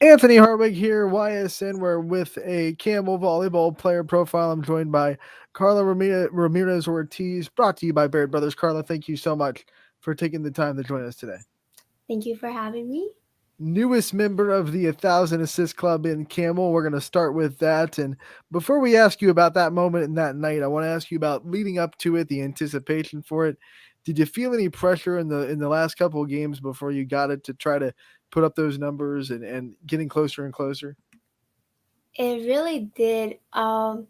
Anthony Harwig here, YSN. We're with a Campbell Volleyball player profile. I'm joined by Carla Ramirez-Ortiz, brought to you by Baird Brothers. Carla, thank you so much for taking the time to join us today. Thank you for having me. Newest member of the 1,000 Assist Club in Campbell. We're going to start with that. And before we ask you about that moment and that night, I want to ask you about leading up to it, the anticipation for it. Did you feel any pressure in the last couple of games before you got it to try to put up those numbers and getting closer and closer? It really did. I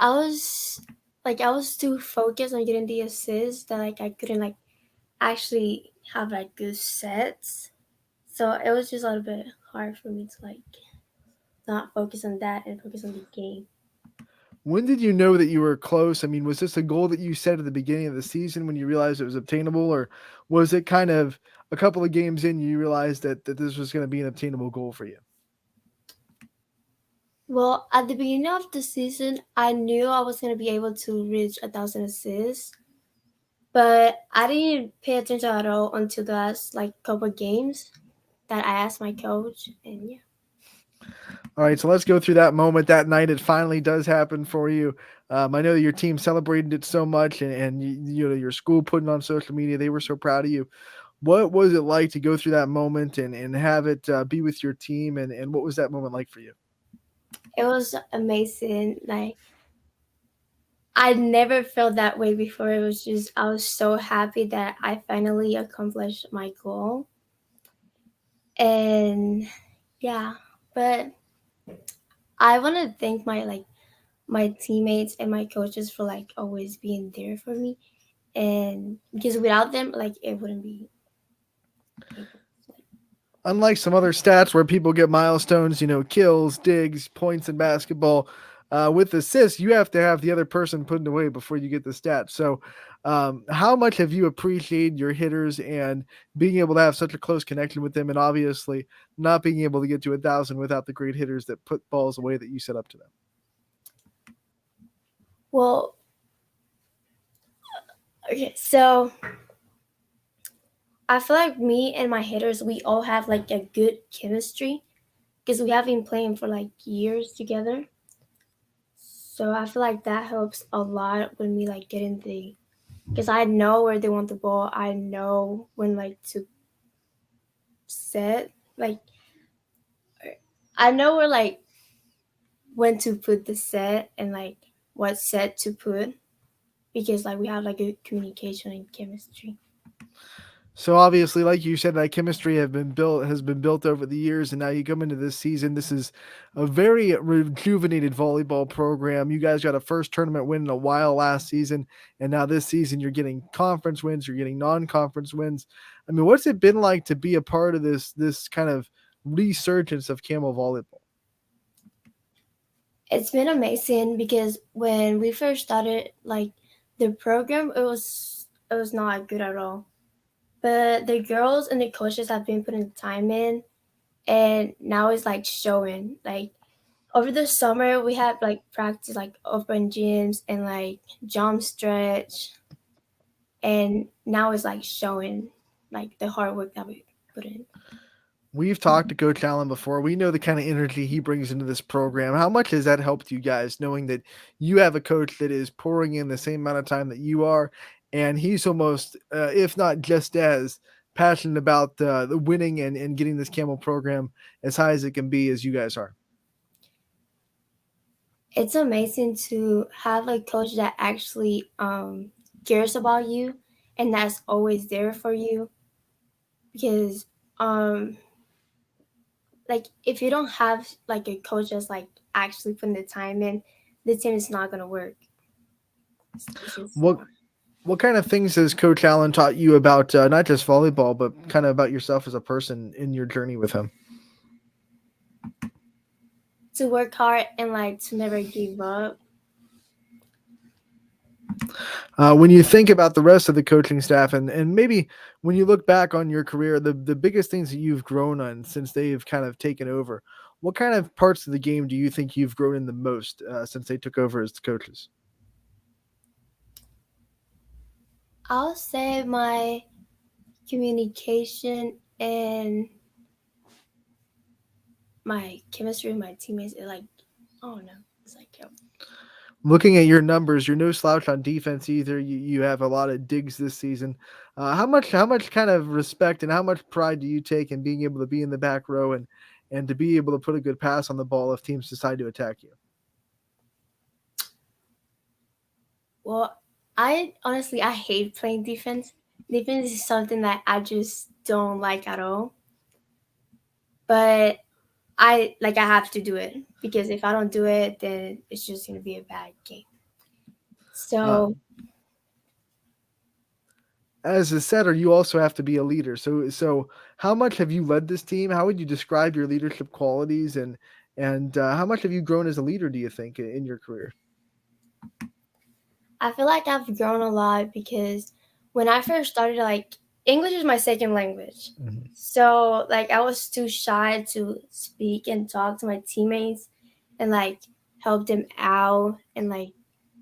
was too focused on getting the assist that I couldn't actually have good sets. So it was just a little bit hard for me to not focus on that and focus on the game. When did you know that you were close? I mean, was this a goal that you set at the beginning of the season when you realized it was obtainable, or was it kind of a couple of games in you realized that this was going to be an obtainable goal for you? Well, at the beginning of the season, I knew I was gonna be able to reach 1,000 assists, but I didn't pay attention at all until the last couple games that I asked my coach, and yeah. All right, so let's go through that moment that night. It finally does happen for you. I know that your team celebrated it so much, and you know your school putting on social media. They were so proud of you. What was it like to go through that moment and have it be with your team? And what was that moment like for you? It was amazing. I never felt that way before. It was just I was so happy that I finally accomplished my goal. And yeah, but I want to thank my teammates and my coaches for always being there for me. And because without them, it wouldn't be able. Unlike some other stats where people get milestones, kills, digs, points in basketball, with assists, you have to have the other person putting away before you get the stats. So, how much have you appreciated your hitters and being able to have such a close connection with them, and obviously not being able to get to 1,000 without the great hitters that put balls away that you set up to them? Well, okay, so I feel like me and my hitters, we all have a good chemistry because we have been playing for years together. So I feel like that helps a lot when we getting the because I know where they want the ball. I know when to set I know where when to put the set and what set to put because we have good communication and chemistry. So obviously, like you said, that chemistry has been built over the years, and now you come into this season. This is a very rejuvenated volleyball program. You guys got a first tournament win in a while last season, and now this season you're getting conference wins, you're getting non-conference wins. I mean, what's it been like to be a part of this kind of resurgence of Camel volleyball? It's been amazing because when we first started the program, it was not good at all. But the girls and the coaches have been putting time in, and now it's showing. Over the summer, we had practice open gyms and jump stretch, and now it's showing the hard work that we put in. We've talked to Coach Allen before. We know the kind of energy he brings into this program. How much has that helped you guys, knowing that you have a coach that is pouring in the same amount of time that you are, and he's almost, if not just as passionate about the winning and getting this Camel program as high as it can be as you guys are? It's amazing to have a coach that actually cares about you and that's always there for you because um if you don't have a coach that's actually putting the time in, the team is not gonna work. It's just What what kind of things has Coach Allen taught you about not just volleyball, but kind of about yourself as a person in your journey with him? to work hard and to never give up. When you think about the rest of the coaching staff and maybe when you look back on your career, the biggest things that you've grown on since they've kind of taken over, what kind of parts of the game do you think you've grown in the most since they took over as the coaches? I'll say my communication and my chemistry with my teammates is like, oh no, it's like Looking at your numbers, you're no slouch on defense either. You have a lot of digs this season. How much kind of respect and how much pride do you take in being able to be in the back row and to be able to put a good pass on the ball if teams decide to attack you? well, I honestly I hate playing defense. Defense is something that I just don't like at all. But I have to do it because if I don't do it, then it's just gonna be a bad game. So Um, as a setter, you also have to be a leader. So how much have you led this team? How would you describe your leadership qualities and how much have you grown as a leader? Do you think in your career? I feel like I've grown a lot because when I first started, like English is my second language. Mhm. So like I was too shy to speak and talk to my teammates and like help them out and like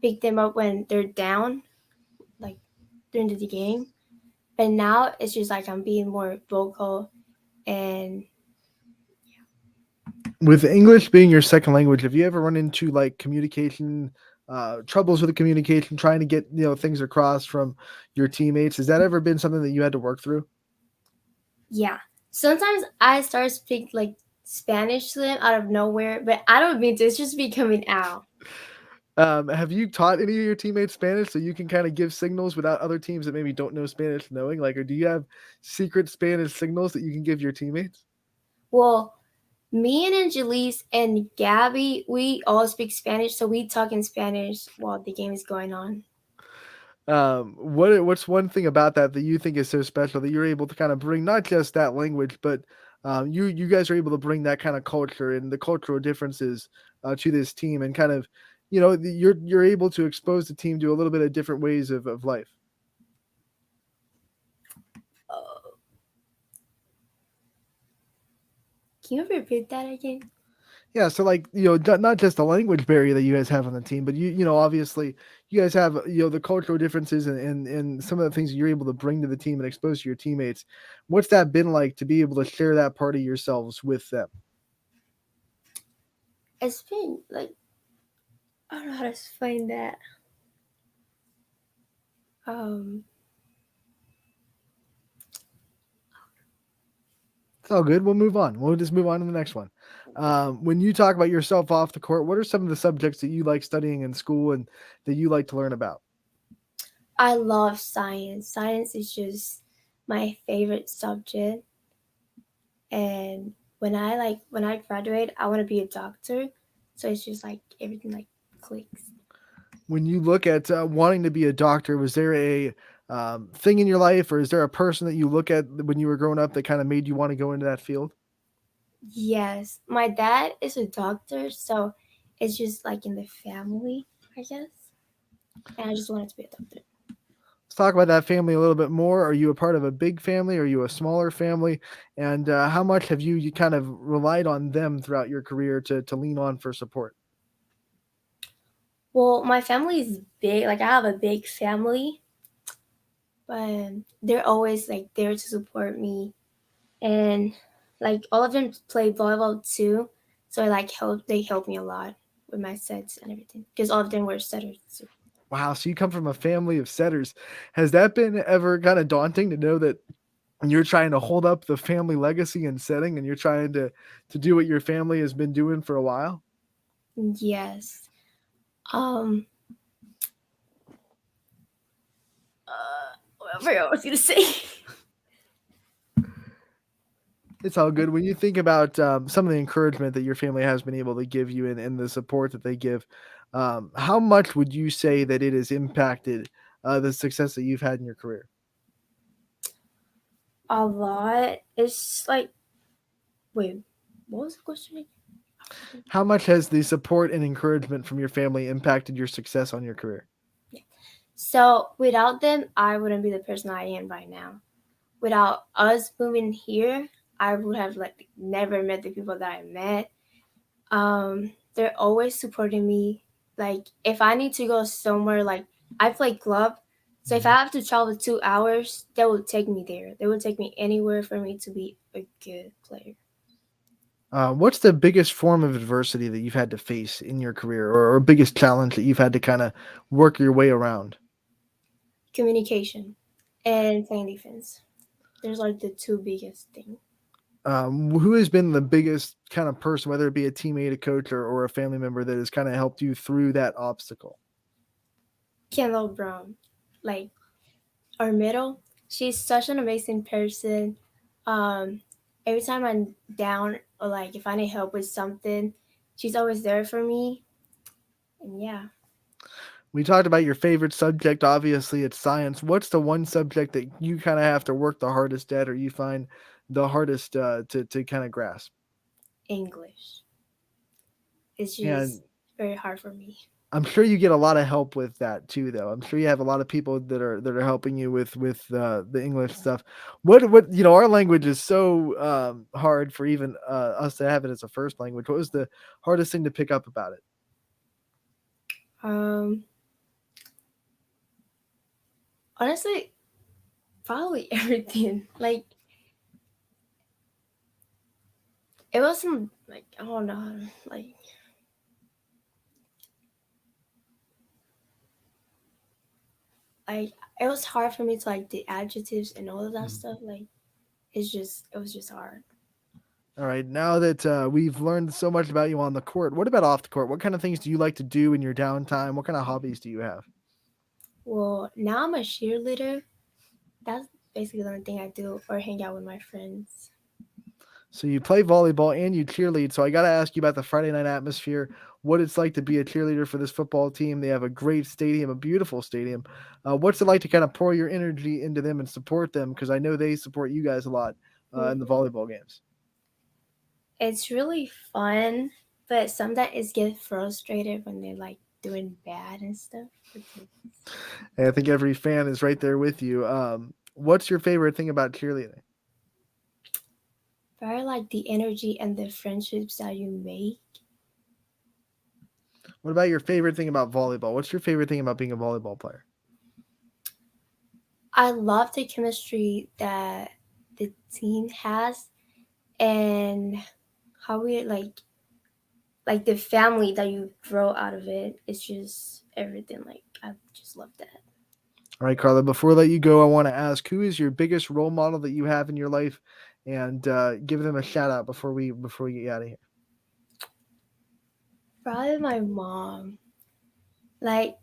pick them up when they're down, like during the game. But now it's just like I'm being more vocal and With English being your second language, have you ever run into like communication troubles with the communication, trying to get things across from your teammates? Has that ever been something that you had to work through? yeah. Sometimes I start speak like Spanish to them out of nowhere, but I don't mean to. It's just be coming out. Have you taught any of your teammates Spanish so you can kind of give signals without other teams that maybe don't know Spanish knowing? Like, or do you have secret Spanish signals that you can give your teammates? Well, me and Angelise and Gabby, we all speak Spanish, so we talk in Spanish while the game is going on. What's one thing about that you think is so special that you're able to kind of bring not just that language, but you guys are able to bring that kind of culture and the cultural differences to this team and kind of you're able to expose the team to a little bit of different ways of life. Uh, can you repeat that again? Yeah, so like not just the language barrier that you guys have on the team, but obviously you guys have the cultural differences and some of the things that you're able to bring to the team and expose to your teammates. What's that been like to be able to share that part of yourselves with them? It's been like I don't know how to explain that. Um, It's all good. We'll move on. We'll just move on to the next one. When you talk about yourself off the court, what are some of the subjects that you like studying in school and that you like to learn about? I love science. Science is just my favorite subject, and when I graduate, I want to be a doctor. So it's just like everything like clicks. When you look at wanting to be a doctor, was there a thing in your life, or is there a person that you look at when you were growing up that kind of made you want to go into that field? Yes, my dad is a doctor, so it's just like in the family, I guess. And I just wanted to be a doctor. Let's talk about that family a little bit more. Are you a part of a big family? Are you a smaller family? And how much have you kind of relied on them throughout your career to lean on for support? Well, my family is big. Like I have a big family, but they're always like there to support me, and like all of them play volleyball too. So I like help. They help me a lot with my sets and everything because all of them were setters too. Wow, so you come from a family of setters. Has that been ever kind of daunting to know that you're trying to hold up the family legacy and setting and you're trying to do what your family has been doing for a while? Yes. Um. I forgot what I was gonna say. It's all good. When you think about some of the encouragement that your family has been able to give you and the support that they give, how much would you say that it has impacted the success that you've had in your career? A lot. It's like wait, what was the question again? How much has the support and encouragement from your family impacted your success on your career? Yeah. So without them, I wouldn't be the person I am right now. Without us moving here, I would have like never met the people that I met. They're always supporting me. Like if I need to go somewhere, like I play club, so if I have to travel 2 hours, they will take me there. They will take me anywhere for me to be a good player. What's the biggest form of adversity that you've had to face in your career, or biggest challenge that you've had to kind of work your way around? Communication and playing defense. There's like the two biggest things. Who has been the biggest kind of person, whether it be a teammate, a coach, or a family member, that has kind of helped you through that obstacle? Campbell Brown, like our middle, she's such an amazing person. Um, every time I'm down or like if I need help with something, she's always there for me. And yeah, We talked about your favorite subject. Obviously, it's science. What's the one subject that you kind of have to work the hardest at, or you find the hardest to kind of grasp? English. It's And just very hard for me. I'm sure you get a lot of help with that too, though. I'm sure you have a lot of people that are helping you with the English stuff. What our language is so hard for even us to have it as a first language. What was the hardest thing to pick up about it? Um, honestly, probably everything. Like it wasn't like I don't know, like it was hard for me to like the adjectives and all of that Mhm. stuff. Like it was just hard. All right, now that we've learned so much about you on the court, what about off the court? What kind of things do you like to do in your downtime? What kind of hobbies do you have? Well, now I'm a cheerleader. That's basically the only thing I do, or hang out with my friends. So you play volleyball and you cheerlead. So I got to ask you about the Friday night atmosphere, what it's like to be a cheerleader for this football team. They have a great stadium, a beautiful stadium. What's it like to kind of pour your energy into them and support them? Because I know they support you guys a lot in the Mhm. volleyball games. It's really fun, but sometimes it gets frustrated when they're like doing bad and stuff. Because And I think every fan is right there with you. What's your favorite thing about cheerleading? very like the energy and the friendships that you make. What about your favorite thing about volleyball? What's your favorite thing about being a volleyball player? I love the chemistry that the team has and how we like the family that you grow out of it. It's just everything. Like I just love that. All right, Carla, before I let you go, I want to ask, who is your biggest role model that you have in your life, and give them a shout out before we get out of here. Probably my mom. Like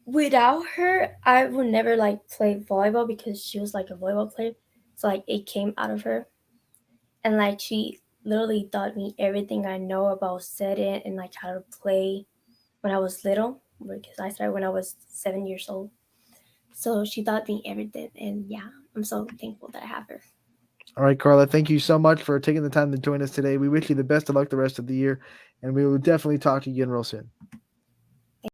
without her, I would never like play volleyball because she was like a volleyball player. So like it came out of her, and like she literally taught me everything I know about setting and like how to play when I was little because I started when I was 7 years old. So she taught me everything, and yeah, I'm so thankful that I have her. All right, Carla, thank you so much for taking the time to join us today. We wish you the best of luck the rest of the year, and we will definitely talk to you again real soon.